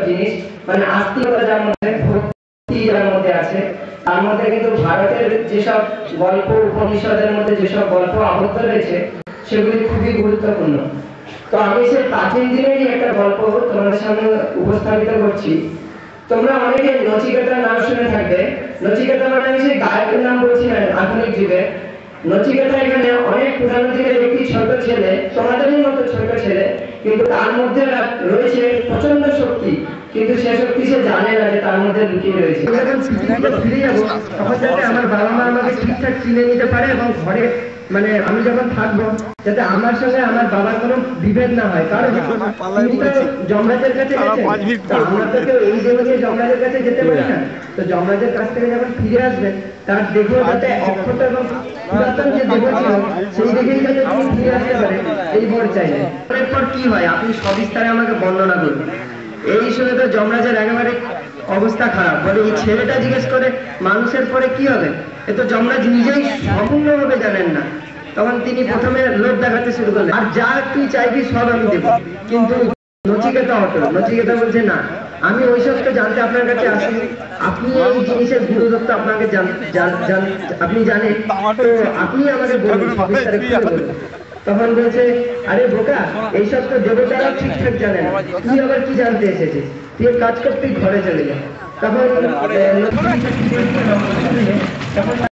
জিনিস মানে আস্তিকতা যার মধ্যে ভক্তি যার মধ্যে আছে তার মধ্যে কিন্তু ভারতের যেসব গল্প উপনিষদের মধ্যে যেসব গল্প আবদ্ধ রয়েছে সেগুলি খুবই গুরুত্বপূর্ণ। তো আমি সেই প্রাচীন দিনেরই একটা গল্প তোমাদের সামনে উপস্থাপিত করছি। তোমরা অনেকে নচিকেতার নাম শুনে থাকবে। নচিকেতা মানে আমি সেই গায়কের নাম বলছি না আধুনিক যুগে। নচিকেতা এখানে অনেক পুরানো দিনের একটি ছোট ছেলে, তোমাদেরই মতো ছোট ছেলে, কিন্তু তার মধ্যে রয়েছে প্রচন্ড শক্তি, কিন্তু সে শক্তি সে জানে না যে তার মধ্যে লুকিয়ে রয়েছে। যখন ফিরে যাবো তখন যাতে আমার বাবা মা আমাকে ঠিকঠাক চিনে নিতে পারে এবং ঘরে মানে আমি যখন থাকবো যাতে আমার সঙ্গে আমার বাবার কোনো বিভেদ না হয়। কারণ যমরাজের কাছে আমরা তো কেউ এই জন্য যমরাজের কাছে যেতে পারি না। তো যমরাজের কাছ থেকে যখন ফিরে আসবেন তার দেহ যাতে অক্ষত এবং পুরাতন যে দেহ ছিল সেই দেখেই যাতে তিনি ফিরে আসতে পারে এই বর চাইলেন। এরপর কি হয় আপনি সবিস্তারে আমাকে বর্ণনা করুন। এই শুনে তো যমরাজের একেবারে অবস্থা খারাপ, বলে এই ছেলেটা জিজ্ঞেস করে মানুষের পরে কি হবে, এ তো যমরাজ নিজেই সম্পূর্ণভাবে জানেন না। তখন তিনি প্রথমে লোভ দেখাতে শুরু করলেন, আর যা তুই চাইবি সব আমি দেবো। কিন্তু নচিকেতা অটল। নচিকেতা বলছে না, আমি ওইসব তো জানতে আপনার কাছে আসি, আপনি এই জিনিসের গুরুদত্ত আপনাকে আপনি জানেন, তো আপনি আমাকে বলুন সবিস্তারে খুলে বলুন। তখন বলছে, আরে বোকা, এইসব তো দেবতারা ঠিকঠাক জানে না, তুই আবার কি জানতে এসেছিস, তুই কাজ কর, তুই ঘরে চলে যা। তখন